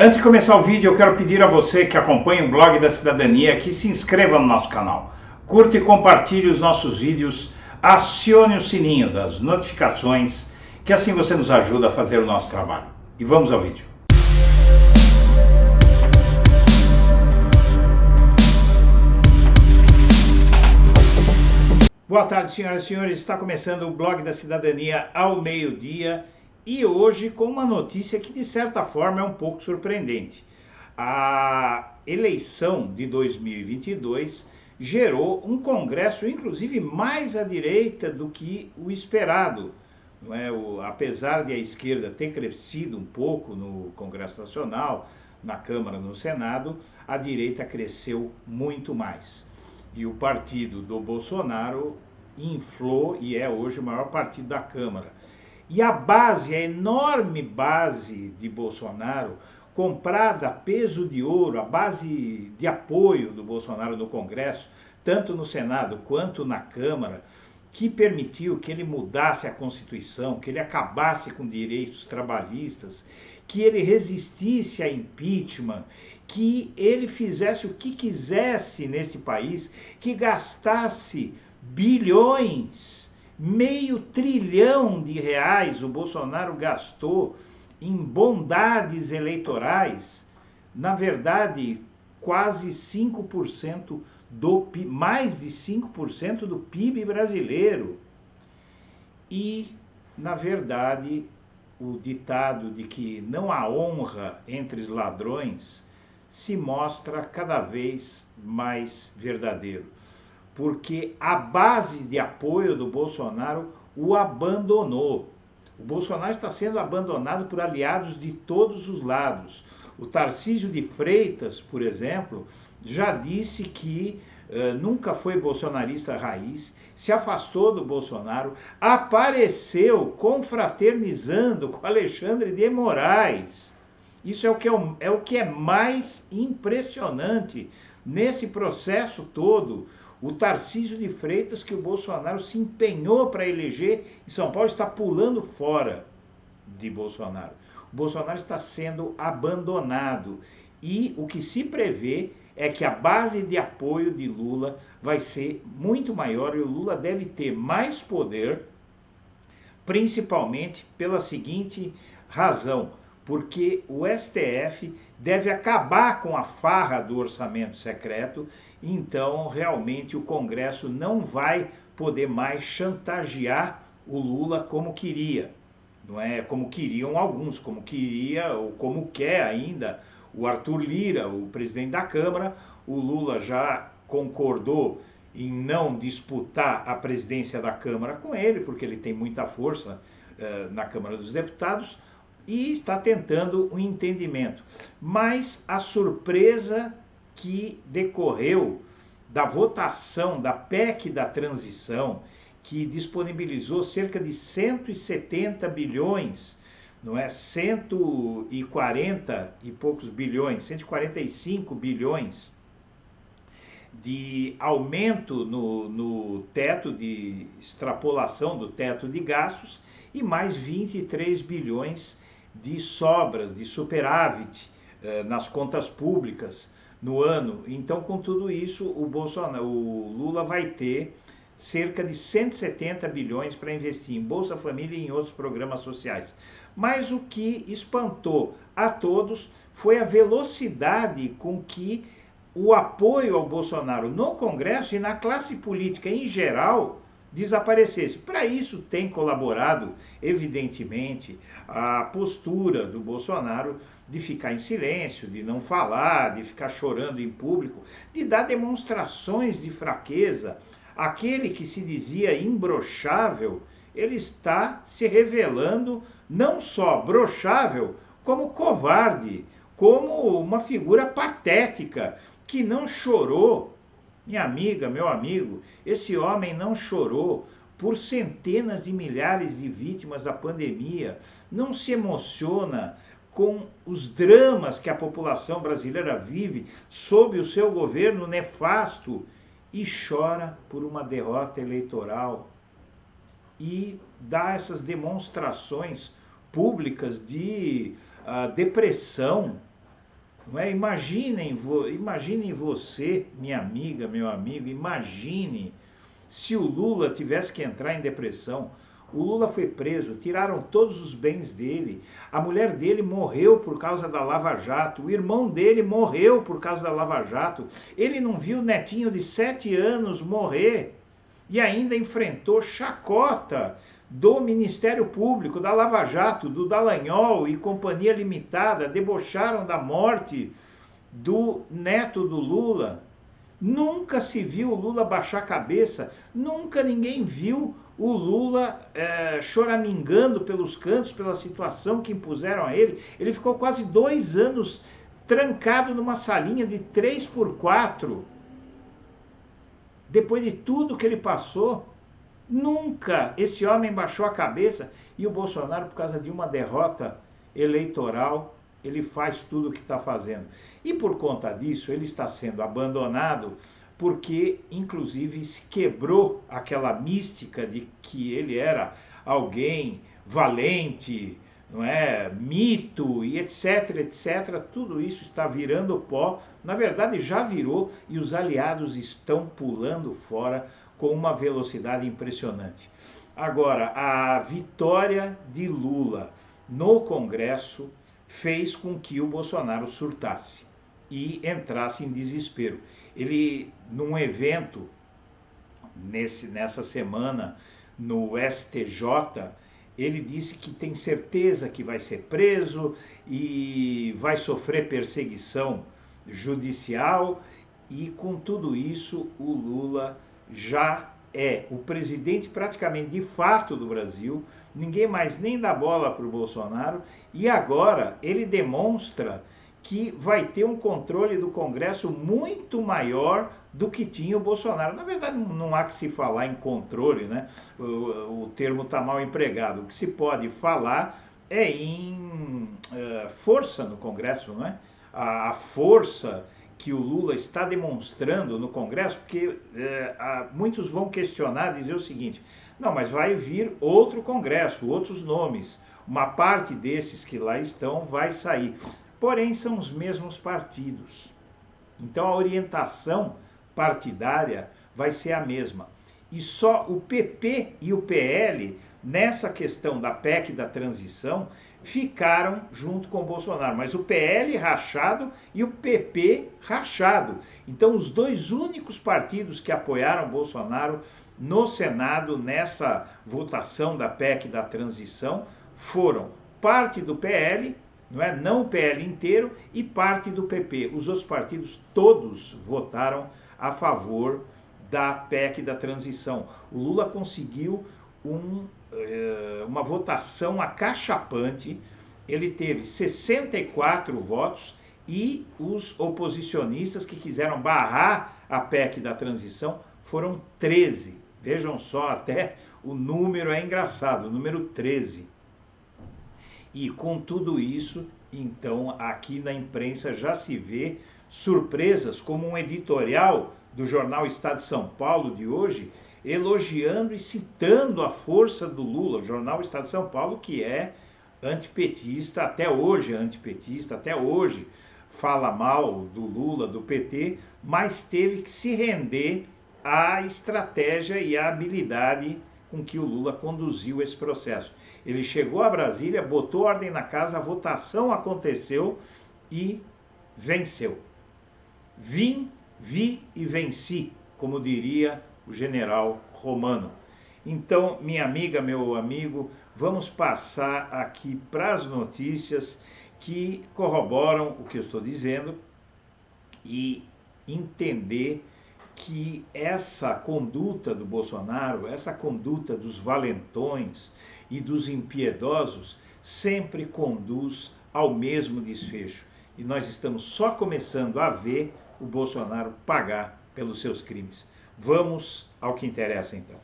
Antes de começar o vídeo, eu quero pedir a você que acompanha o Blog da Cidadania que se inscreva no nosso canal, curta e compartilhe os nossos vídeos, acione o sininho das notificações, que assim você nos ajuda a fazer o nosso trabalho. E vamos ao vídeo. Boa tarde, senhoras e senhores. Está começando o Blog da Cidadania ao meio-dia e hoje com uma notícia que de certa forma é um pouco surpreendente. A eleição de 2022 gerou um Congresso, inclusive mais à direita do que o esperado. Não é? Apesar de a esquerda ter crescido um pouco no Congresso Nacional, na Câmara, no Senado, a direita cresceu muito mais. E o partido do Bolsonaro inflou e é hoje o maior partido da Câmara. E a base, a enorme base de Bolsonaro, comprada a peso de ouro, a base de apoio do Bolsonaro no Congresso, tanto no Senado quanto na Câmara, que permitiu que ele mudasse a Constituição, que ele acabasse com direitos trabalhistas, que ele resistisse a impeachment, que ele fizesse o que quisesse nesse país, que gastasse bilhões, R$500 bilhão o Bolsonaro gastou em bondades eleitorais, na verdade, quase 5% do PIB, mais de 5% do PIB brasileiro. E, na verdade, o ditado de que não há honra entre os ladrões se mostra cada vez mais verdadeiro, porque a base de apoio do Bolsonaro o abandonou. O Bolsonaro está sendo abandonado por aliados de todos os lados. O Tarcísio de Freitas, por exemplo, já disse que nunca foi bolsonarista raiz, se afastou do Bolsonaro, apareceu confraternizando com Alexandre de Moraes. Isso é o que é mais impressionante nesse processo todo. O Tarcísio de Freitas, que o Bolsonaro se empenhou para eleger em São Paulo, está pulando fora de Bolsonaro. O Bolsonaro está sendo abandonado e o que se prevê é que a base de apoio de Lula vai ser muito maior e o Lula deve ter mais poder, principalmente pela seguinte razão: porque o STF deve acabar com a farra do orçamento secreto, então realmente o Congresso não vai poder mais chantagear o Lula como queria, não é? Como queriam alguns, como queria ou como quer ainda o Arthur Lira, o presidente da Câmara. O Lula já concordou em não disputar a presidência da Câmara com ele, porque ele tem muita força na Câmara dos Deputados, e está tentando um entendimento. Mas a surpresa que decorreu da votação da PEC da transição, que disponibilizou cerca de 170 bilhões, não é? 140 e poucos bilhões, 145 bilhões de aumento no teto de extrapolação do teto de gastos e mais 23 bilhões de sobras, de superávit nas contas públicas no ano. Então, com tudo isso, o Lula vai ter cerca de 170 bilhões para investir em Bolsa Família e em outros programas sociais. Mas o que espantou a todos foi a velocidade com que o apoio ao Bolsonaro no Congresso e na classe política em geral desaparecesse. Para isso tem colaborado, evidentemente, a postura do Bolsonaro de ficar em silêncio, de não falar, de ficar chorando em público, de dar demonstrações de fraqueza. Aquele que se dizia imbrochável, ele está se revelando não só brochável, como covarde, como uma figura patética, que não chorou. Minha amiga, meu amigo, esse homem não chorou por centenas de milhares de vítimas da pandemia, não se emociona com os dramas que a população brasileira vive sob o seu governo nefasto e chora por uma derrota eleitoral e dá essas demonstrações públicas de depressão, Não é? Imaginem você, minha amiga, meu amigo, imagine se o Lula tivesse que entrar em depressão. O Lula foi preso, tiraram todos os bens dele, a mulher dele morreu por causa da Lava Jato, o irmão dele morreu por causa da Lava Jato, ele não viu o netinho de 7 anos morrer e ainda enfrentou chacota do Ministério Público, da Lava Jato, do Dallagnol e Companhia Limitada, debocharam da morte do neto do Lula. Nunca se viu o Lula baixar a cabeça, nunca ninguém viu o Lula choramingando pelos cantos pela situação que impuseram a ele. Ele ficou quase 2 anos trancado numa salinha de 3x4. Depois de tudo que ele passou, nunca esse homem baixou a cabeça. E o Bolsonaro, por causa de uma derrota eleitoral, ele faz tudo o que está fazendo. E por conta disso, ele está sendo abandonado porque, inclusive, se quebrou aquela mística de que ele era alguém valente, não é? Mito e etc, etc. Tudo isso está virando pó. Na verdade, já virou e os aliados estão pulando fora com uma velocidade impressionante. Agora, a vitória de Lula no Congresso fez com que o Bolsonaro surtasse e entrasse em desespero. Ele, num evento nessa semana no STJ, ele disse que tem certeza que vai ser preso e vai sofrer perseguição judicial, e com tudo isso o Lula já é o presidente praticamente de fato do Brasil, ninguém mais nem dá bola para o Bolsonaro, e agora ele demonstra que vai ter um controle do Congresso muito maior do que tinha o Bolsonaro. Na verdade, não há que se falar em controle, né? O termo está mal empregado. O que se pode falar é em força no Congresso, não é? A força que o Lula está demonstrando no Congresso, porque muitos vão questionar, dizer o seguinte: não, mas vai vir outro Congresso, outros nomes, uma parte desses que lá estão vai sair. Porém, são os mesmos partidos. Então, a orientação partidária vai ser a mesma. E só o PP e o PL, nessa questão da PEC da transição, ficaram junto com o Bolsonaro. Mas o PL rachado e o PP rachado. Então, os dois únicos partidos que apoiaram o Bolsonaro no Senado, nessa votação da PEC da transição, foram parte do PL, não o PL inteiro, e parte do PP. Os outros partidos todos votaram a favor da PEC da transição. O Lula conseguiu uma votação acachapante, ele teve 64 votos, e os oposicionistas que quiseram barrar a PEC da transição foram 13. Vejam só, até o número é engraçado, o número 13. E com tudo isso, então, aqui na imprensa já se vê surpresas, como um editorial do jornal Estado de São Paulo de hoje, elogiando e citando a força do Lula. O jornal Estado de São Paulo, que é antipetista, até hoje é antipetista, até hoje fala mal do Lula, do PT, mas teve que se render à estratégia e à habilidade com que o Lula conduziu esse processo. Ele chegou a Brasília, botou ordem na casa, a votação aconteceu e venceu. Vi e venci, como diria o general romano. Então, minha amiga, meu amigo, vamos passar aqui para as notícias que corroboram o que eu estou dizendo e entender que essa conduta do Bolsonaro, essa conduta dos valentões e dos impiedosos sempre conduz ao mesmo desfecho. E nós estamos só começando a ver o Bolsonaro pagar pelos seus crimes. Vamos ao que interessa, então.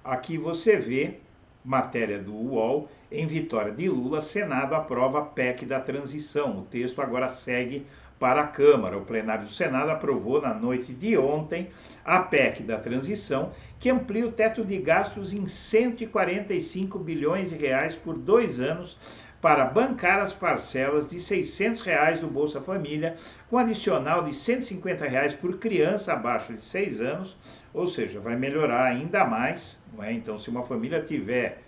Aqui você vê matéria do UOL: em vitória de Lula, Senado aprova a PEC da transição. O texto agora segue para a Câmara. O plenário do Senado aprovou na noite de ontem a PEC da transição, que amplia o teto de gastos em 145 bilhões de reais por 2 anos para bancar as parcelas de R$ 600 do Bolsa Família, com adicional de R$ 150 por criança abaixo de 6 anos, ou seja, vai melhorar ainda mais, não é? Então, se uma família tiver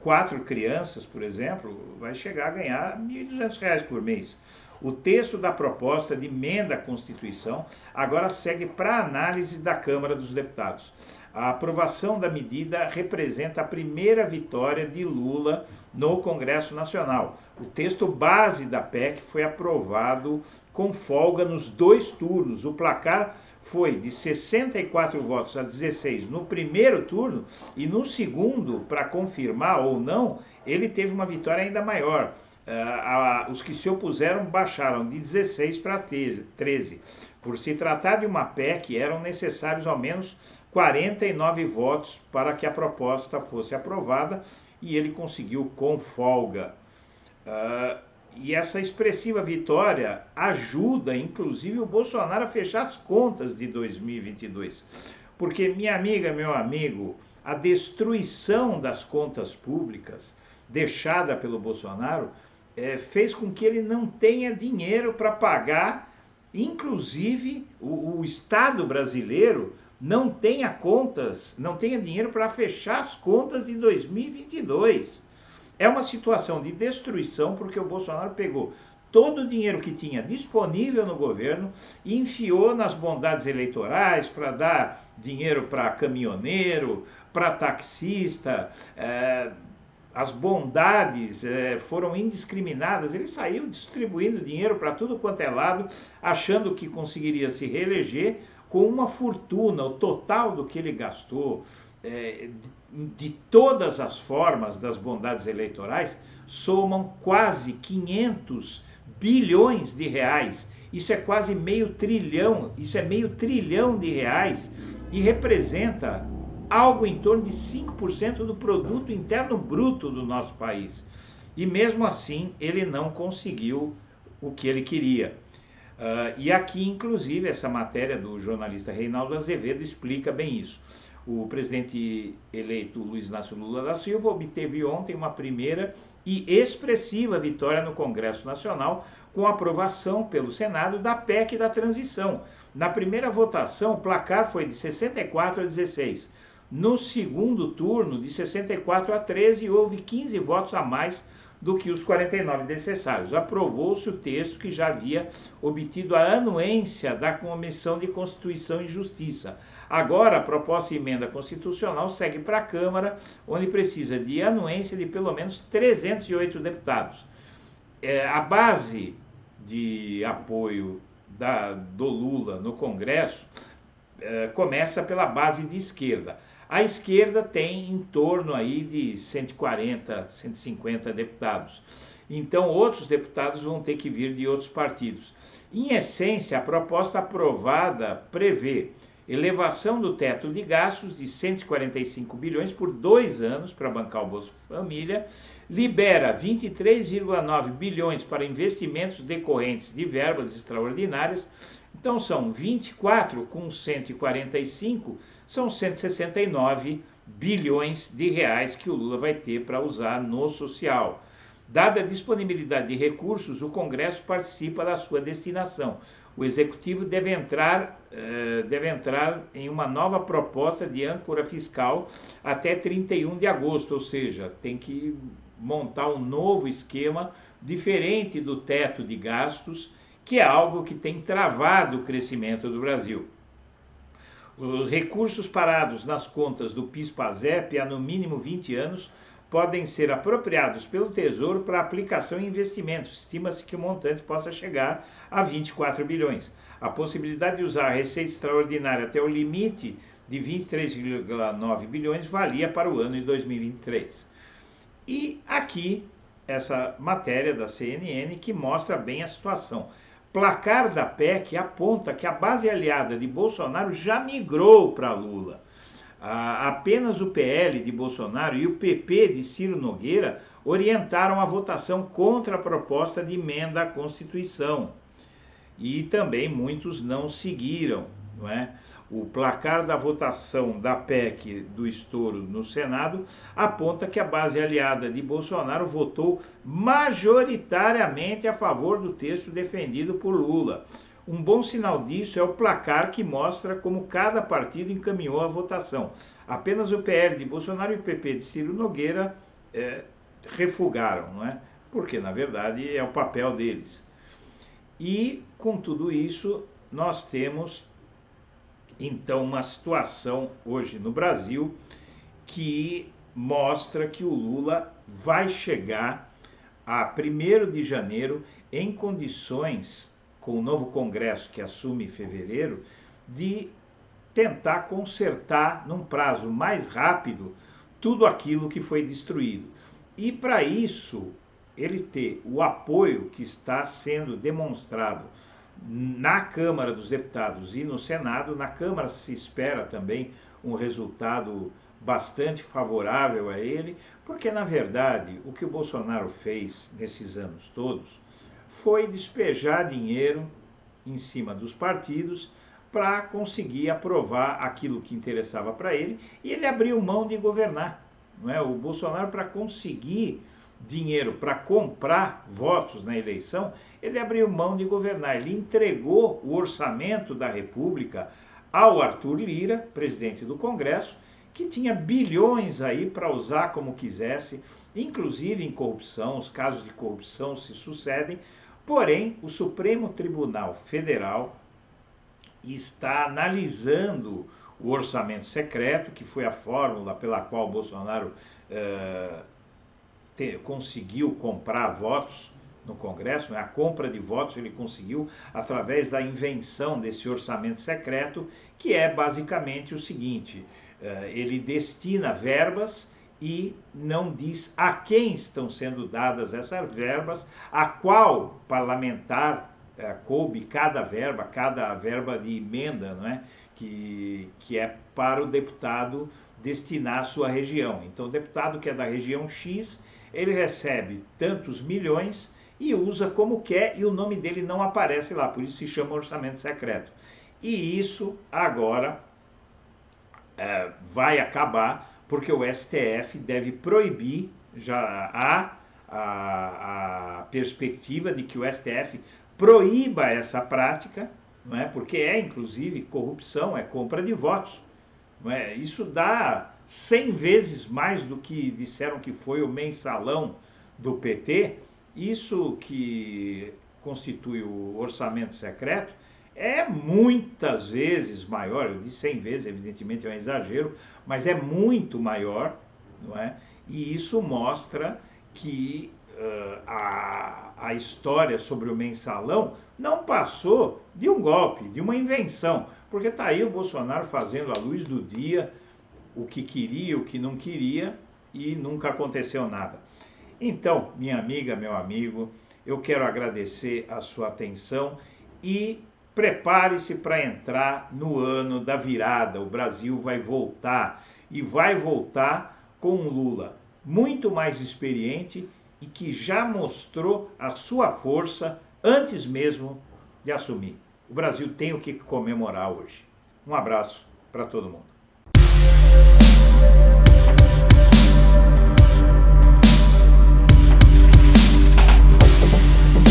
4 crianças, por exemplo, vai chegar a ganhar R$ 1.200 por mês. O texto da proposta de emenda à Constituição agora segue para análise da Câmara dos Deputados. A aprovação da medida representa a primeira vitória de Lula no Congresso Nacional. O texto base da PEC foi aprovado com folga nos 2 turnos. O placar foi de 64 votos a 16 no primeiro turno e no segundo, para confirmar ou não, ele teve uma vitória ainda maior. Os que se opuseram baixaram de 16 para 13. Por se tratar de uma PEC, eram necessários ao menos 49 votos para que a proposta fosse aprovada e ele conseguiu com folga. E essa expressiva vitória ajuda, inclusive, o Bolsonaro a fechar as contas de 2022. Porque, minha amiga, meu amigo, a destruição das contas públicas deixada pelo Bolsonaro fez com que ele não tenha dinheiro para pagar, inclusive o Estado brasileiro não tenha dinheiro para fechar as contas de 2022. É uma situação de destruição, porque o Bolsonaro pegou todo o dinheiro que tinha disponível no governo e enfiou nas bondades eleitorais para dar dinheiro para caminhoneiro, para taxista. As bondades foram indiscriminadas. Ele saiu distribuindo dinheiro para tudo quanto é lado, achando que conseguiria se reeleger com uma fortuna. O total do que ele gastou de todas as formas das bondades eleitorais somam quase 500 bilhões de reais. Isso é quase meio trilhão de reais e representa algo em torno de 5% do produto interno bruto do nosso país. E mesmo assim, ele não conseguiu o que ele queria. E aqui, inclusive, essa matéria do jornalista Reinaldo Azevedo explica bem isso. O presidente eleito Luiz Inácio Lula da Silva obteve ontem uma primeira e expressiva vitória no Congresso Nacional com a aprovação pelo Senado da PEC da transição. Na primeira votação, o placar foi de 64 a 16. No segundo turno, de 64 a 13, houve 15 votos a mais do que os 49 necessários. Aprovou-se o texto que já havia obtido a anuência da Comissão de Constituição e Justiça. Agora, a proposta de emenda constitucional segue para a Câmara, onde precisa de anuência de pelo menos 308 deputados. A base de apoio do Lula no Congresso começa pela base de esquerda. A esquerda tem em torno aí de 140, 150 deputados. Então, outros deputados vão ter que vir de outros partidos. Em essência, a proposta aprovada prevê elevação do teto de gastos de 145 bilhões por 2 anos para bancar o Bolsa Família, libera 23,9 bilhões para investimentos decorrentes de verbas extraordinárias. Então são 24 com 145, são 169 bilhões de reais que o Lula vai ter para usar no social. Dada a disponibilidade de recursos, o Congresso participa da sua destinação. O Executivo deve entrar em uma nova proposta de âncora fiscal até 31 de agosto, ou seja, tem que montar um novo esquema diferente do teto de gastos, que é algo que tem travado o crescimento do Brasil. Os recursos parados nas contas do PIS/PASEP há no mínimo 20 anos podem ser apropriados pelo Tesouro para aplicação em investimentos. Estima-se que o montante possa chegar a 24 bilhões. A possibilidade de usar a receita extraordinária até o limite de 23,9 bilhões valia para o ano de 2023. E aqui, essa matéria da CNN que mostra bem a situação. Placar da PEC aponta que a base aliada de Bolsonaro já migrou para Lula. Apenas o PL de Bolsonaro e o PP de Ciro Nogueira orientaram a votação contra a proposta de emenda à Constituição. e também muitos não seguiram, não é? O placar da votação da PEC do estouro no Senado aponta que a base aliada de Bolsonaro votou majoritariamente a favor do texto defendido por Lula. Um bom sinal disso é o placar que mostra como cada partido encaminhou a votação. Apenas o PL de Bolsonaro e o PP de Ciro Nogueira refugaram, não é? Porque, na verdade, é o papel deles. E, com tudo isso, nós temos, então, uma situação hoje no Brasil que mostra que o Lula vai chegar a 1º de janeiro em condições, com o novo Congresso que assume em fevereiro, de tentar consertar num prazo mais rápido tudo aquilo que foi destruído. E para isso, ele ter o apoio que está sendo demonstrado na Câmara dos Deputados e no Senado. Na Câmara se espera também um resultado bastante favorável a ele, porque na verdade o que o Bolsonaro fez nesses anos todos foi despejar dinheiro em cima dos partidos para conseguir aprovar aquilo que interessava para ele, e ele abriu mão de governar, não é? O Bolsonaro, para conseguir dinheiro para comprar votos na eleição, ele abriu mão de governar. Ele entregou o orçamento da República ao Arthur Lira, presidente do Congresso, que tinha bilhões aí para usar como quisesse, inclusive em corrupção. Os casos de corrupção se sucedem, porém o Supremo Tribunal Federal está analisando o orçamento secreto, que foi a fórmula pela qual o Bolsonaro conseguiu comprar votos no Congresso, né? A compra de votos ele conseguiu através da invenção desse orçamento secreto, que é basicamente o seguinte: ele destina verbas e não diz a quem estão sendo dadas essas verbas, a qual parlamentar coube cada verba de emenda, não é? Que é para o deputado destinar à sua região. Então, o deputado que é da região X, ele recebe tantos milhões e usa como quer, e o nome dele não aparece lá, por isso se chama orçamento secreto. E isso agora vai acabar, porque o STF deve proibir, já há a perspectiva de que o STF proíba essa prática, não é? Porque é inclusive corrupção, é compra de votos. Não é? Isso dá 100 vezes mais do que disseram que foi o mensalão do PT. Isso que constitui o orçamento secreto é muitas vezes maior. Eu disse 100 vezes, evidentemente é um exagero, mas é muito maior, não é? E isso mostra que a história sobre o mensalão não passou de um golpe, de uma invenção, porque está aí o Bolsonaro fazendo à luz do dia o que queria, o que não queria, e nunca aconteceu nada. Então, minha amiga, meu amigo, eu quero agradecer a sua atenção e prepare-se para entrar no ano da virada. O Brasil vai voltar, e vai voltar com um Lula muito mais experiente e que já mostrou a sua força antes mesmo de assumir. O Brasil tem o que comemorar hoje. Um abraço para todo mundo.